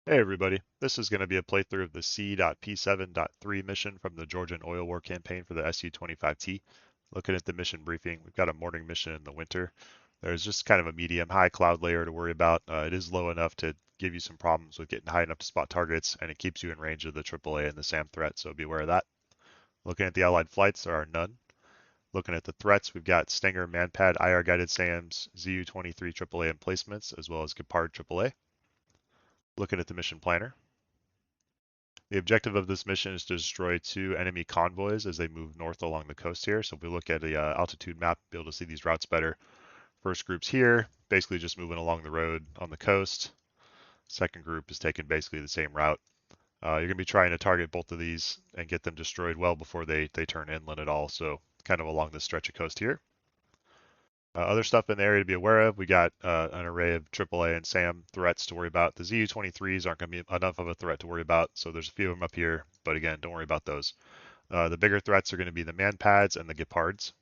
Hey everybody, this is going to be a playthrough of the C.P7.3 mission from the Georgian Oil War campaign for the Su-25T. Looking at the mission briefing, we've got a morning mission in the winter. There's just kind of a medium-high cloud layer to worry about. It is low enough to give you some problems with getting high enough to spot targets, and it keeps you in range of the AAA and the SAM threat, so be aware of that. Looking at the allied flights, there are none. Looking at the threats, we've got Stinger Manpad IR guided SAMs, ZU-23 AAA emplacements, as well as Gepard AAA. Looking at the mission planner, the objective of this mission is to destroy 2 enemy convoys as they move north along the coast here. So if we look at the altitude map, we'll be able to see these routes better. First group's here, basically just moving along the road on the coast. Second group is taking basically the same route. You're going to be trying to target both of these and get them destroyed well before they turn inland at all. So kind of along this stretch of coast here. Other stuff in the area to be aware of, we got an array of AAA and SAM threats to worry about. The ZU-23s aren't going to be enough of a threat to worry about, so there's a few of them up here, but again, don't worry about those. The bigger threats are going to be the Manpads and the Gepards.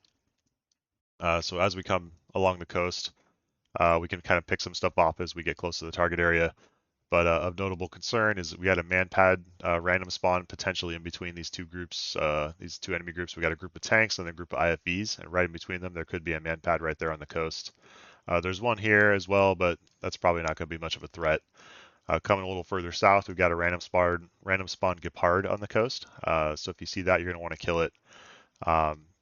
So as we come along the coast, we can kind of pick some stuff off as we get close to the target area. But of notable concern is we had a Manpad random spawn potentially in between these two groups, these two enemy groups. We got a group of tanks and a group of IFVs, and right in between them there could be a Manpad right there on the coast. There's one here as well, but that's probably not going to be much of a threat. Coming a little further south, we've got a random spawn Gepard on the coast. So if you see that, you're going to want to kill it.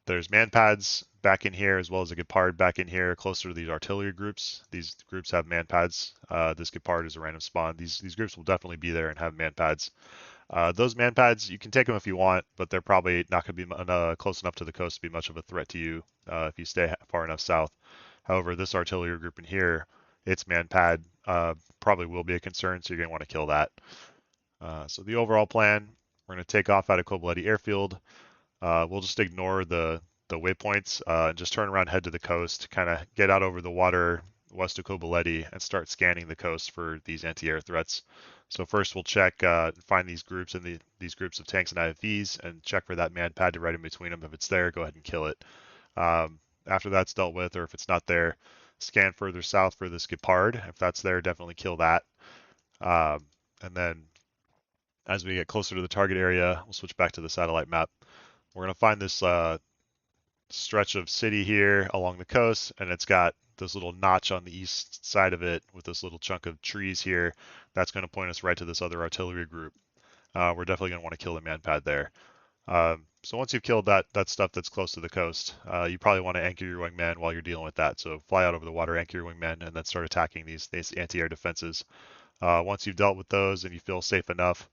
There's Manpads back in here as well as a Gepard back in here closer to these artillery groups. These groups have Manpads. This Gepard is a random spawn. These groups will definitely be there and have Manpads. Those Manpads, you can take them if you want, but they're probably not going to be close enough to the coast to be much of a threat to you if you stay far enough south. However, this artillery group in here, its Manpad probably will be a concern, so you're going to want to kill that. So the overall plan, we're going to take off out of Kobuleti Airfield. We'll just ignore the waypoints and just turn around, head to the coast, kind of get out over the water west of Kobuleti and start scanning the coast for these anti-air threats. So first we'll check, find these groups and these groups of tanks and IFVs and check for that Manpad right in between them. If it's there, go ahead and kill it. After that's dealt with, or if it's not there, scan further south for this Gepard. If that's there, definitely kill that. And then as we get closer to the target area, we'll switch back to the satellite map. We're going to find this stretch of city here along the coast, and it's got this little notch on the east side of it with this little chunk of trees here. That's going to point us right to this other artillery group. We're definitely going to want to kill the Manpad there. So once you've killed that stuff that's close to the coast, you probably want to anchor your wingman while you're dealing with that. So fly out over the water, anchor your wingman, and then start attacking these anti-air defenses. Once you've dealt with those and you feel safe enough,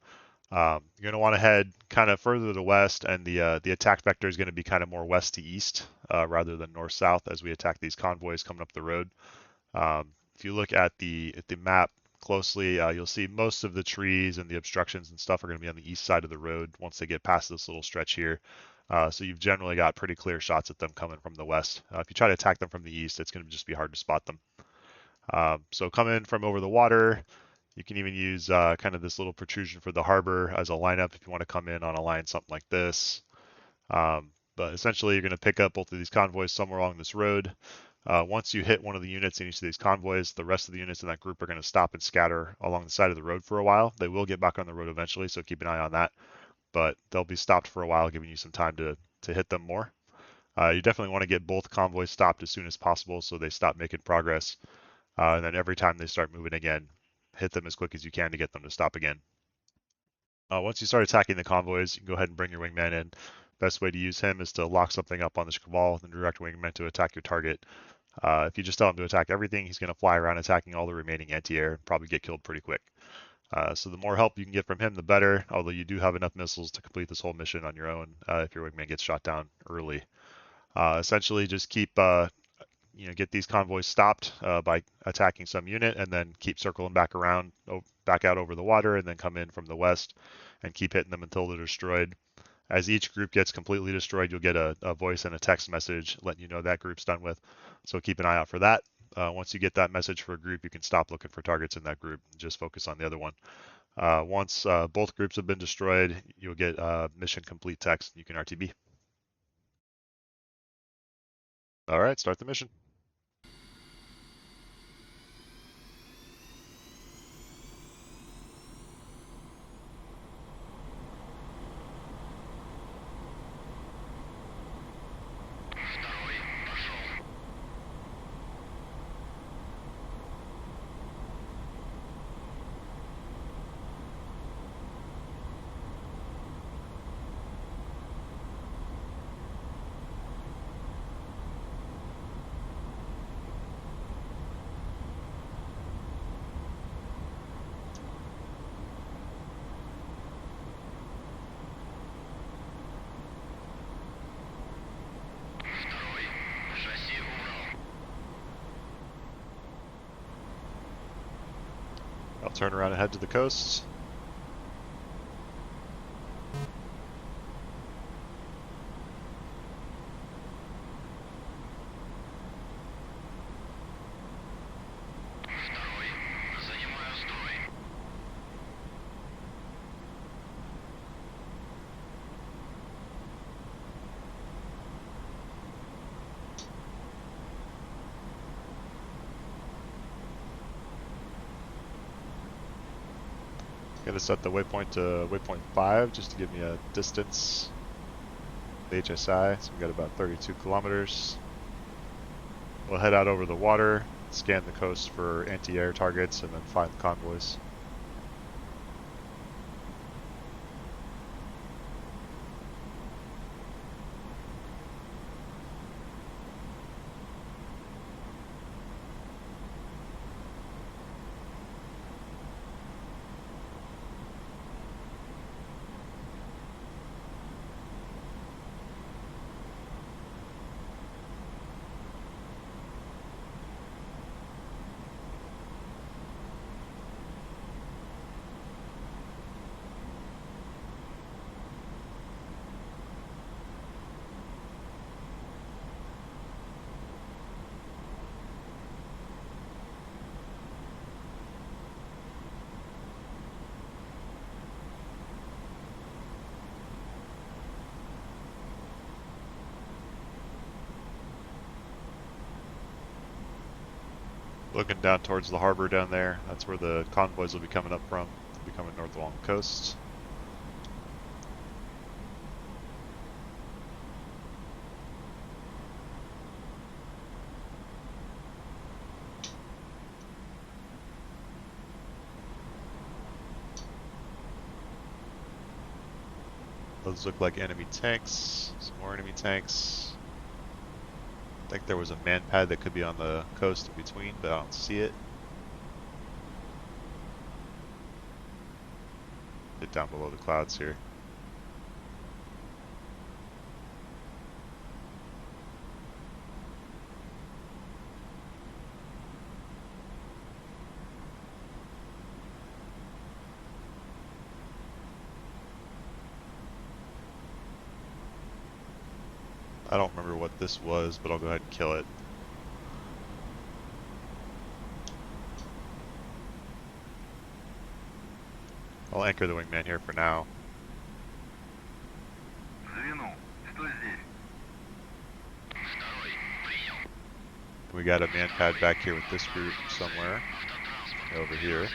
you're going to want to head kind of further to the west, and the attack vector is going to be kind of more west to east rather than north-south as we attack these convoys coming up the road. If you look at the map closely, you'll see most of the trees and the obstructions and stuff are going to be on the east side of the road once they get past this little stretch here. So you've generally got pretty clear shots at them coming from the west. If you try to attack them from the east, it's going to just be hard to spot them. So come in from over the water. You can even use kind of this little protrusion for the harbor as a lineup if you want to come in on a line, something like this. But essentially, you're going to pick up both of these convoys somewhere along this road. Once you hit one of the units in each of these convoys, the rest of the units in that group are going to stop and scatter along the side of the road for a while. They will get back on the road eventually, so keep an eye on that. But they'll be stopped for a while, giving you some time to hit them more. You definitely want to get both convoys stopped as soon as possible so they stop making progress. And then every time they start moving again, hit them as quick as you can to get them to stop again. Once you start attacking the convoys, you can go ahead and bring your wingman in. Best way to use him is to lock something up on the Shkval and direct wingman to attack your target. If you just tell him to attack everything, he's going to fly around attacking all the remaining anti-air and probably get killed pretty quick. So the more help you can get from him, the better, although you do have enough missiles to complete this whole mission on your own if your wingman gets shot down early. Essentially, just keep get these convoys stopped by attacking some unit, and then keep circling back around, back out over the water, and then come in from the west and keep hitting them until they're destroyed. As each group gets completely destroyed, you'll get a voice and a text message letting you know that group's done with. So keep an eye out for that. Once you get that message for a group, you can stop looking for targets in that group and just focus on the other one. Once both groups have been destroyed, you'll get mission complete text. You can RTB. All right, start the mission. turn around and head to the coast. Gonna set the waypoint to waypoint 5 just to give me a distance. The HSI, so we got about 32 kilometers. We'll head out over the water, scan the coast for anti-air targets, and then find the convoys. Looking down towards the harbor down there, that's where the convoys will be coming up from. They'll be coming north along the coast. Those look like enemy tanks. Some more enemy tanks. I think there was a man pad that could be on the coast in between, but I don't see it. Get down below the clouds here. I don't remember what this was, but I'll go ahead and kill it. I'll anchor the wingman here for now. We got a man pad back here with this group somewhere. Over here.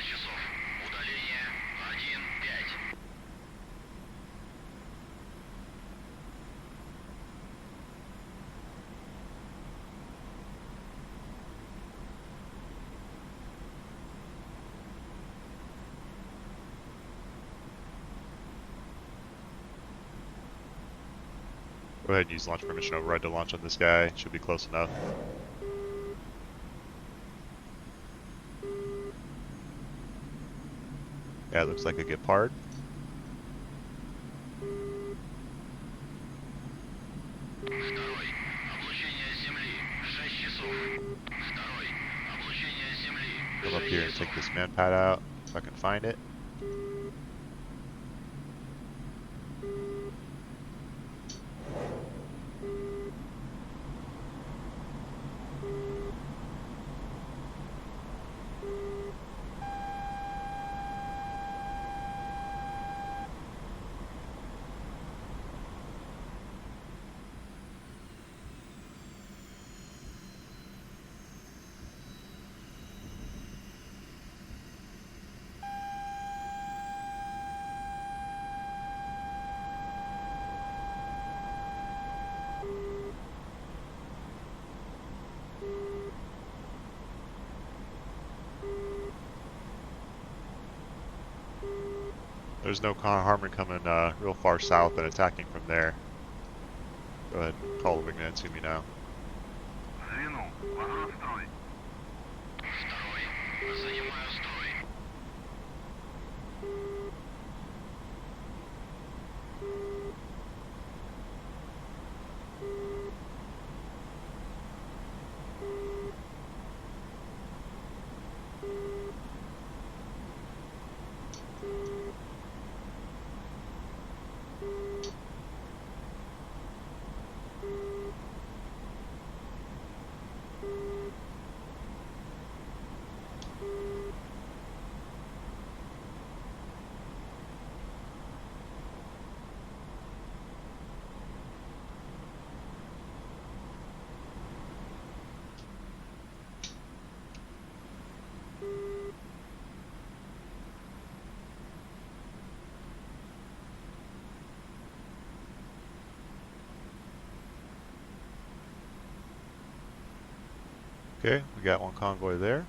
Go ahead and use launch permission override to launch on this guy. Should be close enough. Yeah, it looks like a Gepard. Come up here and take this man pad out if I can find it. There's no harm in coming real far south and attacking from there. Go ahead and call the wingman to me now. Okay, we got one convoy there.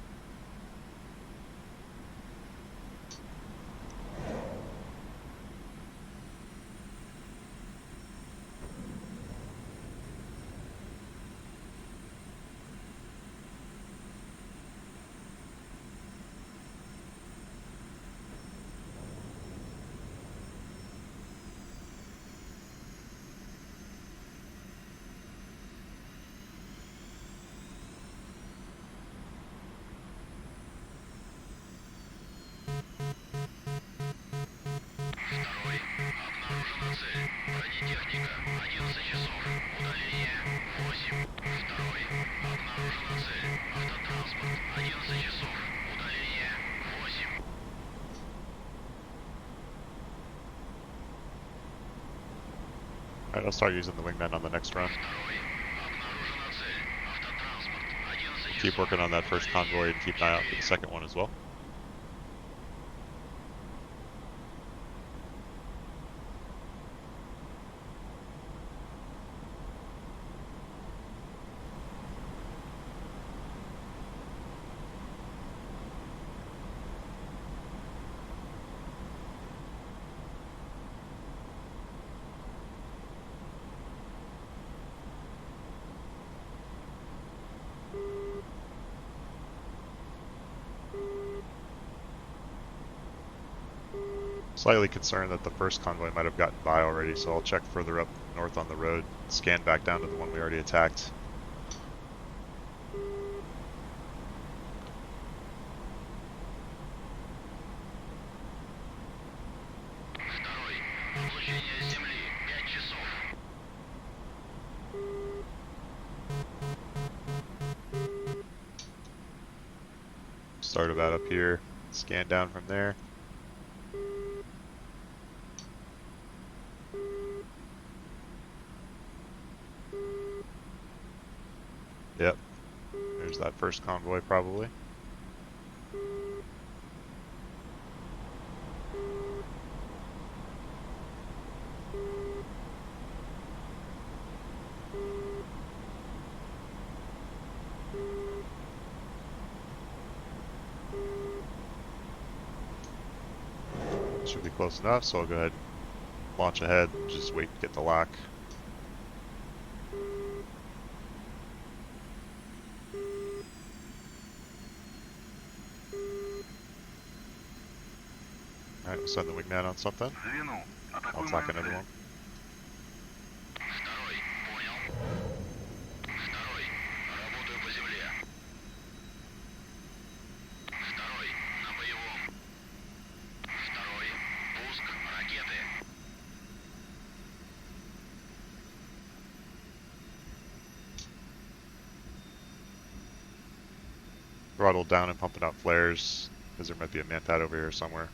Alright, I'll start using the wingman on the next run. Keep working on that first convoy and keep an eye out for the second one as well. Slightly concerned that the first convoy might have gotten by already, so I'll check further up north on the road, scan back down to the one we already attacked. Start about up here, scan down from there. Yep, there's that first convoy probably. Should be close enough, so I'll go ahead and launch ahead and just wait to get the lock. Alright, we'll send the wingman on something. I'll attack another one. Throttle down and pumping out flares, because there might be a man-pad over here somewhere.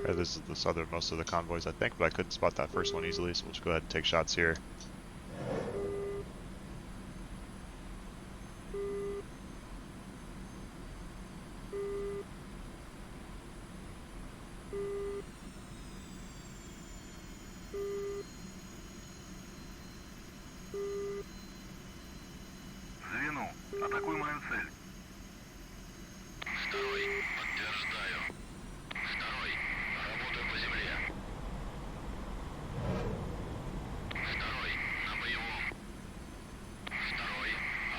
Okay, this is the southernmost of the convoys, I think, but I couldn't spot that first one easily, so we'll just go ahead and take shots here. Звено, атакуй мою цель. Второй, подтверждаю. Второй, работаю по земле. Второй, на боевом. Второй,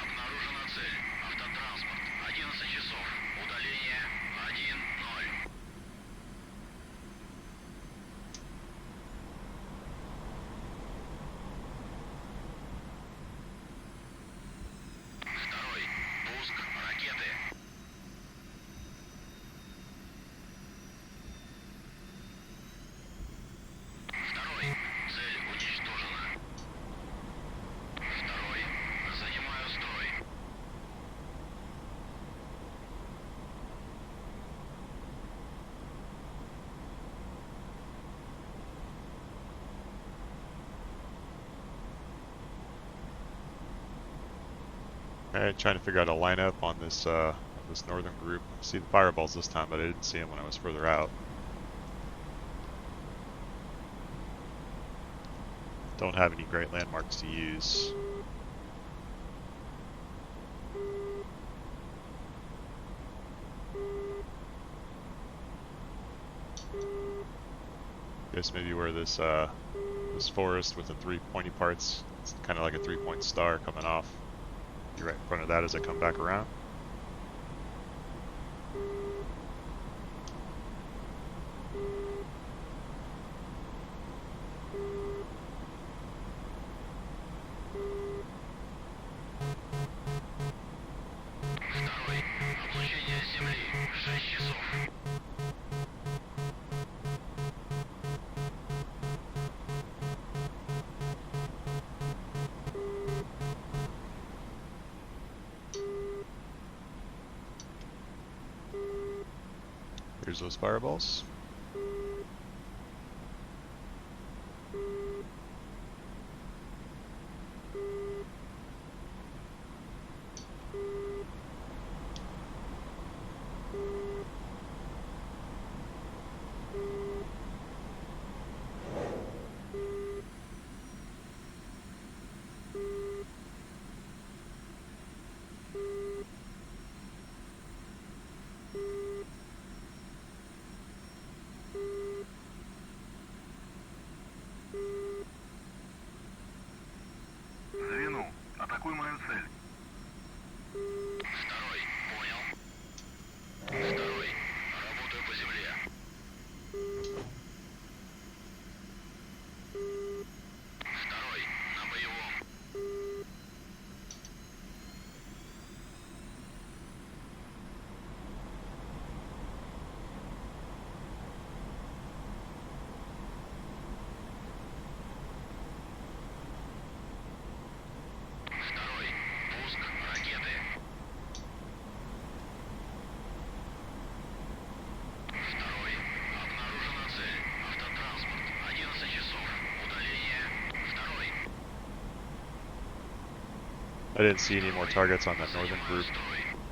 обнаружена цель. Автотранспорт, 11 часов. Удаление 1-0. Второй, пуск ракеты. Второй, цель уничтожена. Второй, занимаю строй. Alright, trying to figure out a lineup on this northern group. I see the fireballs this time, but I didn't see them when I was further out. Don't have any great landmarks to use. Guess maybe where this this forest with the three pointy parts, it's kind of like a 3-point star coming off. Be right in front of that as I come back around. Второй, облучение земли. 6 часов. Here's those fireballs. Звено, атакуй мою цель. Второй, понял. Второй, работаю по земле. Второй, на боевом. Второй, пуск ракеты. Второй, обнаружена цель. Автотранспорт, 11 часов. Удаление. Второй. I didn't see any more targets on that northern group.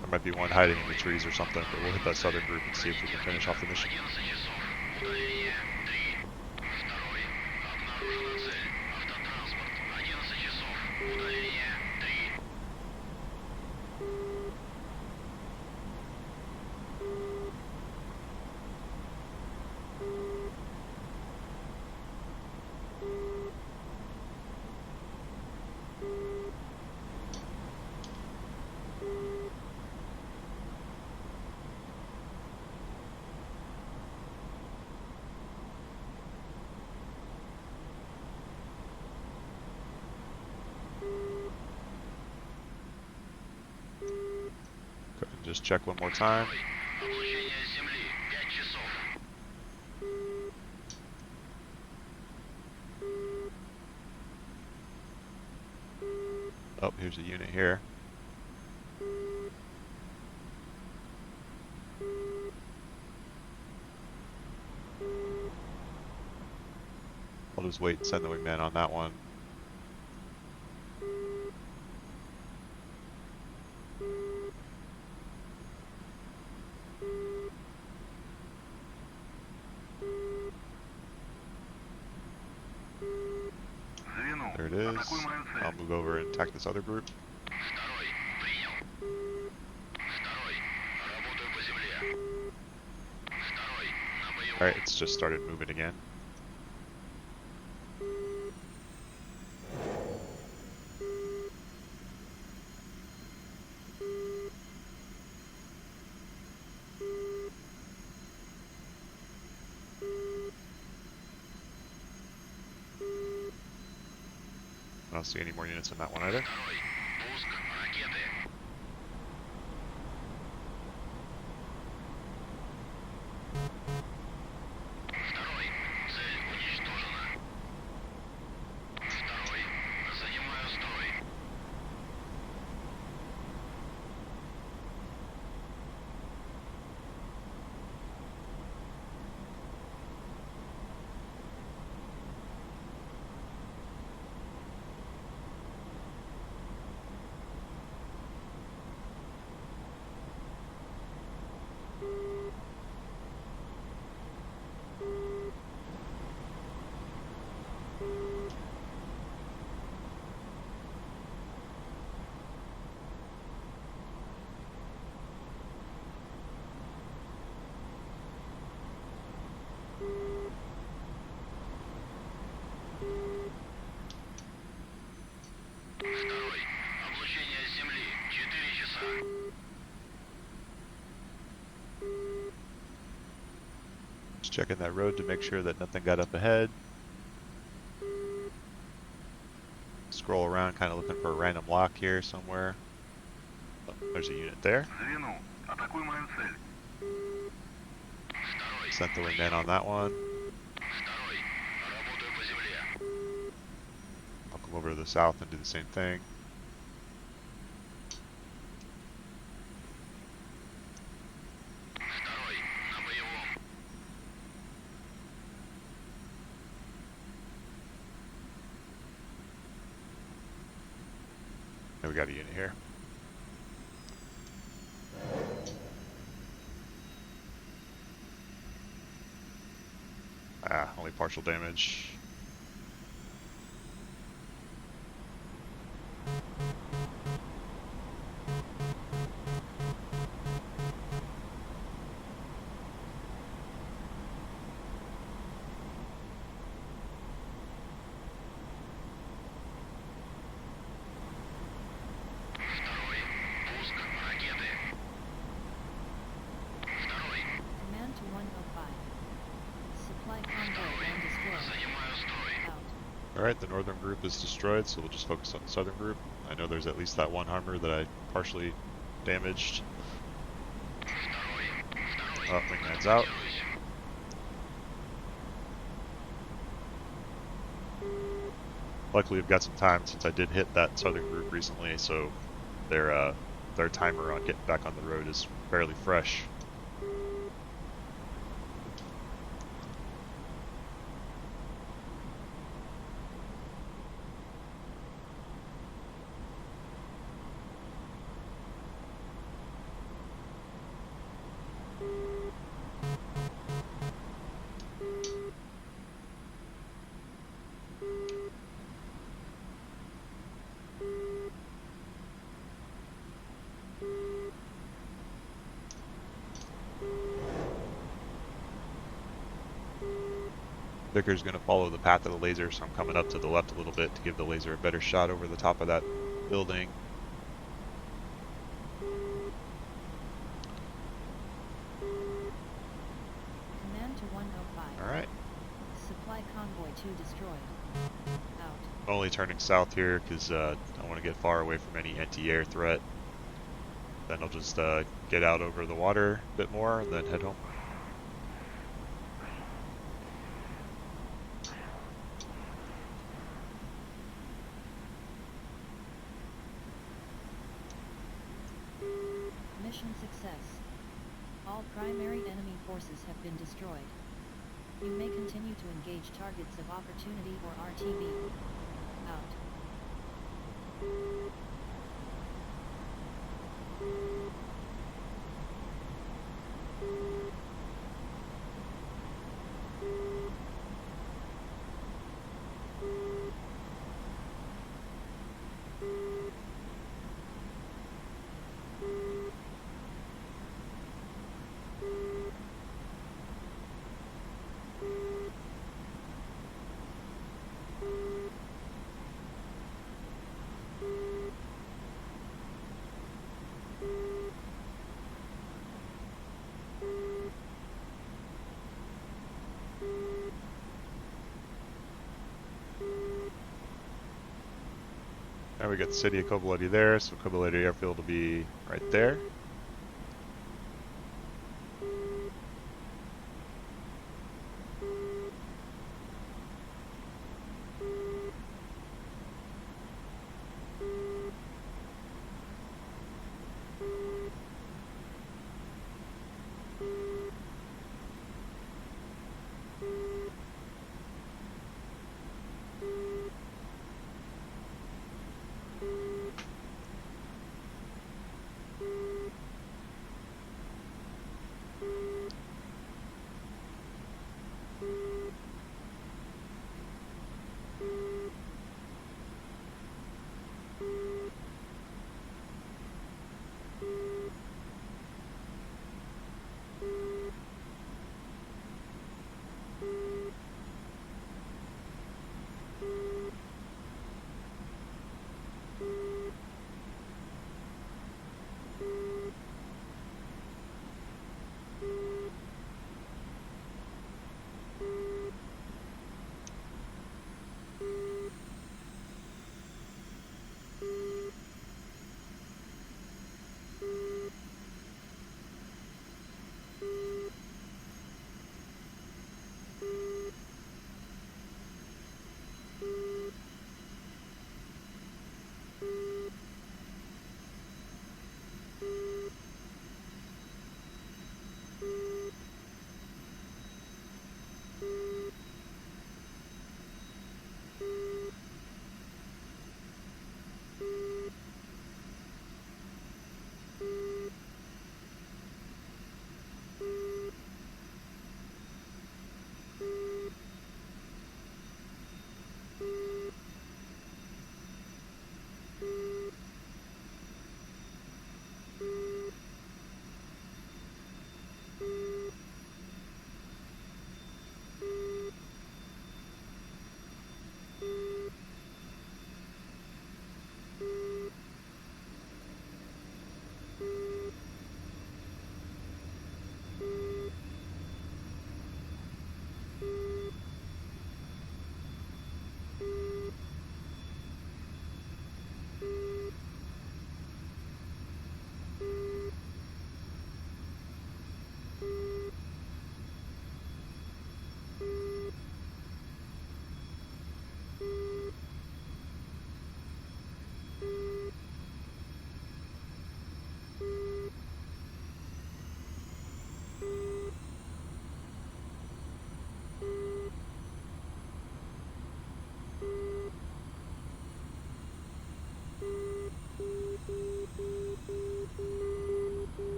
There might be one hiding in the trees or something, but we'll hit that southern group and see if we can finish off the mission. 11 часов. Удаление 3. Второй, обнаружена цель. Автотранспорт, 11 часов. Удаление 3. Go ahead and just check one more time. Облучение земли 5 часов. Oh, here's a unit here. We'll just wait and send the wingman on that one. There it is. I'll move over and attack this other group. Второй. Принял. Второй. Работаю по земле. Второй. На боевом. Alright, it's just started moving again. I don't see any more units in that one either. Второй. Пуск ракеты. Второй. Цель уничтожена. Второй. Занимаю строй. Второй. Облучение с земли. 4 часа. Just checking that road to make sure that nothing got up ahead. Scroll around, kind of looking for a random lock here somewhere. Oh, there's a unit there. Звено. Атакуй мою цель. Второй. Sent the wingman on that one. Второй. Работаю по земле. I'll come over to the south and do the same thing. Второй. На боевом. And we got a unit here. Ah, only partial damage. Второй. Пуск ракеты. Второй. Command to 105. Supply convoy and destroyed. Занимаю строй. Out. Alright, the northern group is destroyed, so we'll just focus on the southern group. I know there's at least that one armor that I partially damaged. Второй. Второй. Oh, wingman's out. Активируюсь. Luckily, we've got some time since I did hit that southern group recently, so their timer on getting back on the road is fairly fresh. Vicker's going to follow the path of the laser, so I'm coming up to the left a little bit to give the laser a better shot over the top of that building. Command to 105. Alright, Supply convoy 2 destroyed. Out. only turning south here because I want to get far away from any anti-air threat. Then I'll just get out over the water a bit more and then head home. Mission success. All primary enemy forces have been destroyed. You may continue to engage targets of opportunity or RTB. Out. Now we got the city of Kobuleti there, so Kobuleti Airfield will be right there.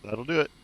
That'll do it.